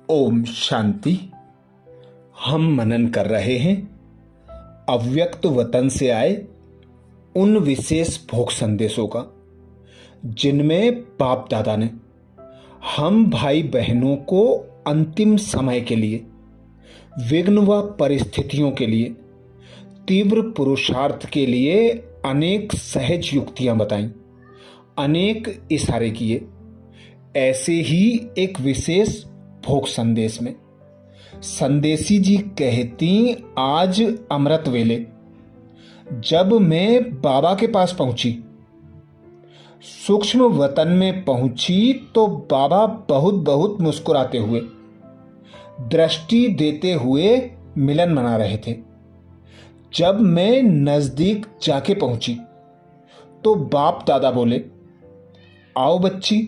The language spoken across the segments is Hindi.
ओम शांति। हम मनन कर रहे हैं अव्यक्त वतन से आए उन विशेष भोग संदेशों का जिनमें बाप दादा ने हम भाई बहनों को अंतिम समय के लिए, विघ्न व परिस्थितियों के लिए, तीव्र पुरुषार्थ के लिए अनेक सहज युक्तियां बताईं, अनेक इशारे किए। ऐसे ही एक विशेष भोग संदेश में संदेशी जी कहती, आज अमृत वेले जब मैं बाबा के पास पहुंची, सूक्ष्म वतन में पहुंची, तो बाबा बहुत बहुत मुस्कुराते हुए, दृष्टि देते हुए मिलन मना रहे थे। जब मैं नजदीक जाके पहुंची तो बाप दादा बोले, आओ बच्ची,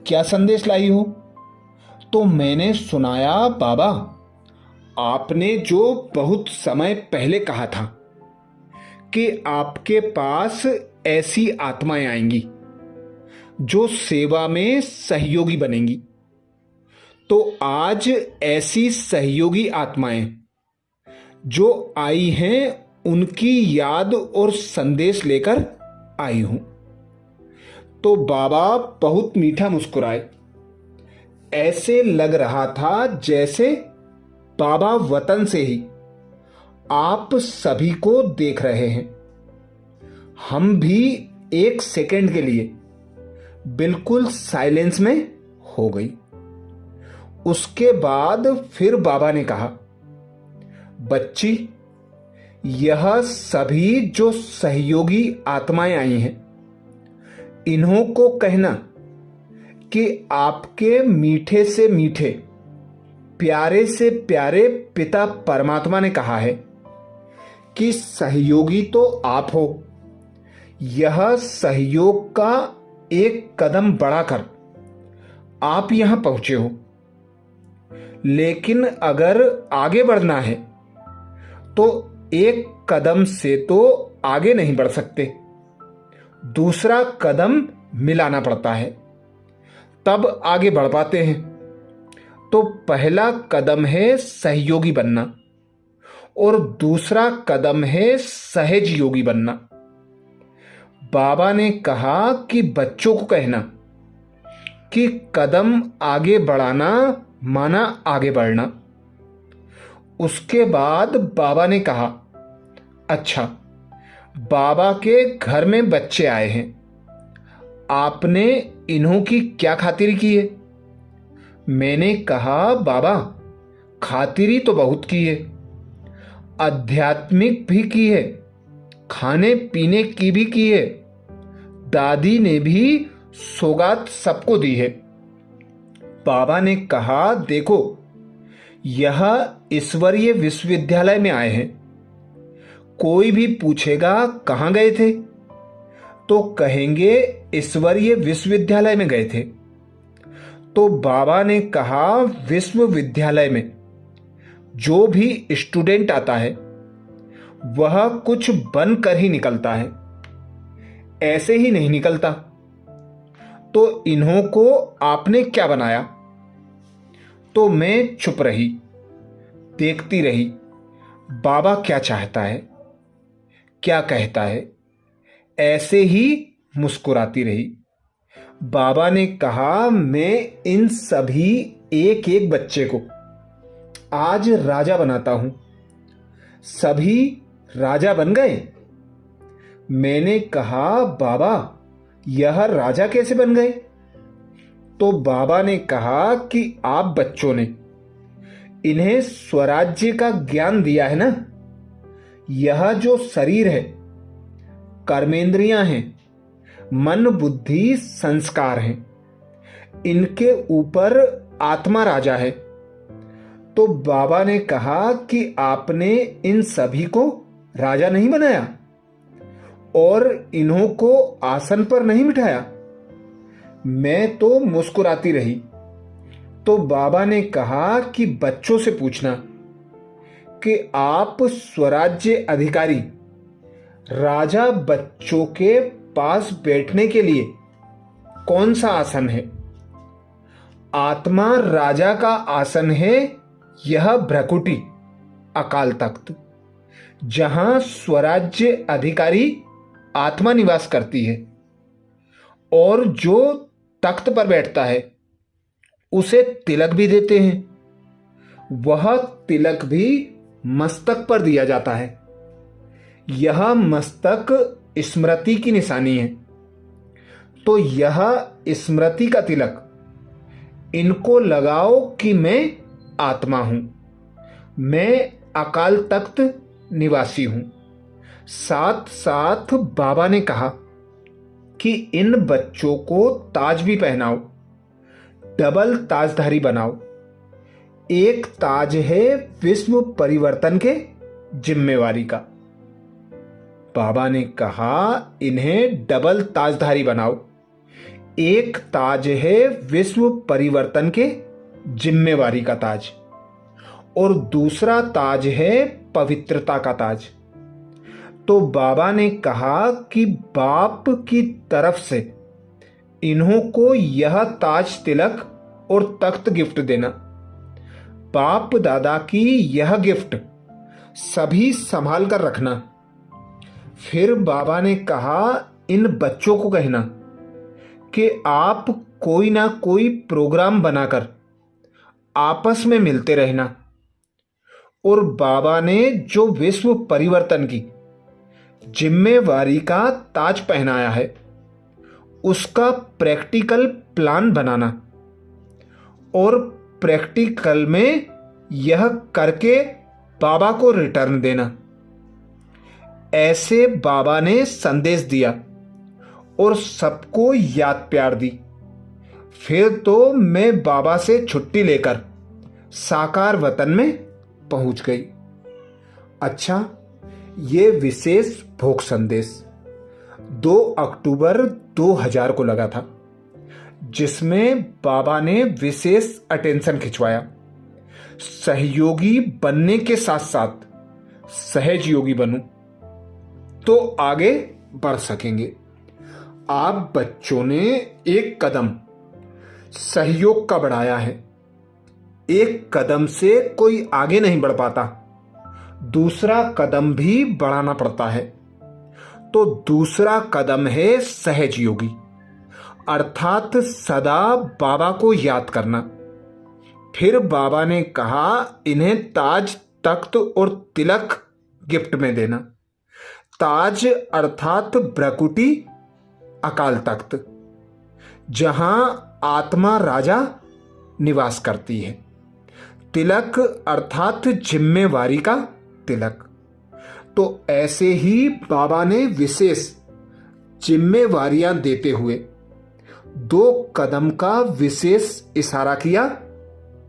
क्या संदेश लाई हो? तो मैंने सुनाया, बाबा आपने जो बहुत समय पहले कहा था कि आपके पास ऐसी आत्माएं आएंगी जो सेवा में सहयोगी बनेंगी, तो आज ऐसी सहयोगी आत्माएं जो आई हैं उनकी याद और संदेश लेकर आई हूं। तो बाबा बहुत मीठा मुस्कुराए। ऐसे लग रहा था जैसे बाबा वतन से ही आप सभी को देख रहे हैं। हम भी एक सेकंड के लिए बिल्कुल साइलेंस में हो गई। उसके बाद फिर बाबा ने कहा, बच्ची, यह सभी जो सहयोगी आत्माएं आई हैं, इन्हों को कहना कि आपके मीठे से मीठे, प्यारे से प्यारे पिता परमात्मा ने कहा है कि सहयोगी तो आप हो। यह सहयोग का एक कदम बढ़ाकर आप यहां पहुंचे हो, लेकिन अगर आगे बढ़ना है तो एक कदम से तो आगे नहीं बढ़ सकते, दूसरा कदम मिलाना पड़ता है, तब आगे बढ़ पाते हैं। तो पहला कदम है सहयोगी बनना और दूसरा कदम है सहज योगी बनना। बाबा ने कहा कि बच्चों को कहना कि कदम आगे बढ़ाना माना आगे बढ़ना। उसके बाद बाबा ने कहा, अच्छा, बाबा के घर में बच्चे आए हैं, आपने इन्हों की क्या खातिरी की है? मैंने कहा, बाबा खातिरी तो बहुत की है, आध्यात्मिक भी की है, खाने पीने की भी की है, दादी ने भी सौगात सबको दी है। बाबा ने कहा, देखो, यह ईश्वरीय विश्वविद्यालय में आए हैं, कोई भी पूछेगा कहाँ गए थे तो कहेंगे ईश्वरीय विश्वविद्यालय में गए थे। तो बाबा ने कहा, विश्वविद्यालय में जो भी स्टूडेंट आता है वह कुछ बनकर ही निकलता है, ऐसे ही नहीं निकलता। तो इन्हों को आपने क्या बनाया? तो मैं चुप रही, देखती रही बाबा क्या चाहता है, क्या कहता है, ऐसे ही मुस्कुराती रही। बाबा ने कहा, मैं इन सभी एक एक बच्चे को आज राजा बनाता हूं। सभी राजा बन गए। मैंने कहा, बाबा यह राजा कैसे बन गए? तो बाबा ने कहा कि आप बच्चों ने इन्हें स्वराज्य का ज्ञान दिया है ना। यह जो शरीर है, कर्मेंद्रियां हैं, मन बुद्धि संस्कार हैं, इनके ऊपर आत्मा राजा है। तो बाबा ने कहा कि आपने इन सभी को राजा नहीं बनाया और इन्हों को आसन पर नहीं बिठाया। मैं तो मुस्कुराती रही। तो बाबा ने कहा कि बच्चों से पूछना कि आप स्वराज्य अधिकारी राजा बच्चों के पास बैठने के लिए कौन सा आसन है? आत्मा राजा का आसन है यह भ्रकुटी अकाल तख्त, जहां स्वराज्य अधिकारी आत्मा निवास करती है और जो तख्त पर बैठता है उसे तिलक भी देते हैं। वह तिलक भी मस्तक पर दिया जाता है। यह मस्तक स्मृति की निशानी है। तो यह स्मृति का तिलक इनको लगाओ कि मैं आत्मा हूं, मैं अकाल तख्त निवासी हूं। साथ साथ बाबा ने कहा कि इन बच्चों को ताज भी पहनाओ, डबल ताजधारी बनाओ। एक ताज है विश्व परिवर्तन के जिम्मेवारी का। बाबा ने कहा इन्हें डबल ताजधारी बनाओ। एक ताज है विश्व परिवर्तन के जिम्मेवारी का ताज और दूसरा ताज है पवित्रता का ताज। तो बाबा ने कहा कि बाप की तरफ से इन्हों को यह ताज तिलक और तख्त गिफ्ट देना। बाप दादा की यह गिफ्ट सभी संभाल कर रखना। फिर बाबा ने कहा इन बच्चों को कहना कि आप कोई ना कोई प्रोग्राम बनाकर आपस में मिलते रहना। और बाबा ने जो विश्व परिवर्तन की जिम्मेवारी का ताज पहनाया है उसका प्रैक्टिकल प्लान बनाना और प्रैक्टिकल में यह करके बाबा को रिटर्न देना। ऐसे बाबा ने संदेश दिया और सबको याद प्यार दी। फिर तो मैं बाबा से छुट्टी लेकर साकार वतन में पहुंच गई। अच्छा, ये विशेष भोग संदेश 2 अक्टूबर 2000 को लगा था, जिसमें बाबा ने विशेष अटेंशन खिंचवाया। सहयोगी बनने के साथ साथ सहज योगी बनूं तो आगे बढ़ सकेंगे। आप बच्चों ने एक कदम सहयोग का बढ़ाया है। एक कदम से कोई आगे नहीं बढ़ पाता, दूसरा कदम भी बढ़ाना पड़ता है। तो दूसरा कदम है सहज योगी, अर्थात सदा बाबा को याद करना। फिर बाबा ने कहा इन्हें ताज, तख्त और तिलक गिफ्ट में देना। ताज अर्थात भ्रकुटी अकाल तख्त, जहां आत्मा राजा निवास करती है। तिलक अर्थात जिम्मेवारी का तिलक। तो ऐसे ही बाबा ने विशेष जिम्मेवारियां देते हुए 2 कदम का विशेष इशारा किया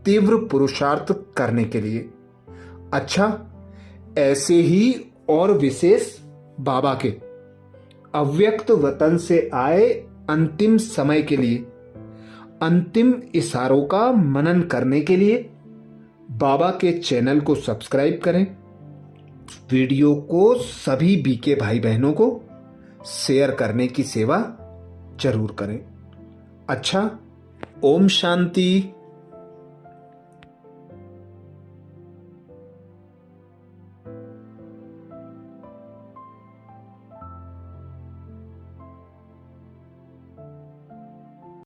तीव्र पुरुषार्थ करने के लिए। अच्छा, ऐसे ही और विशेष बाबा के अव्यक्त वतन से आए अंतिम समय के लिए, अंतिम इशारों का मनन करने के लिए बाबा के चैनल को सब्सक्राइब करें। वीडियो को सभी बीके भाई बहनों को शेयर करने की सेवा जरूर करें। अच्छा, ओम शांति।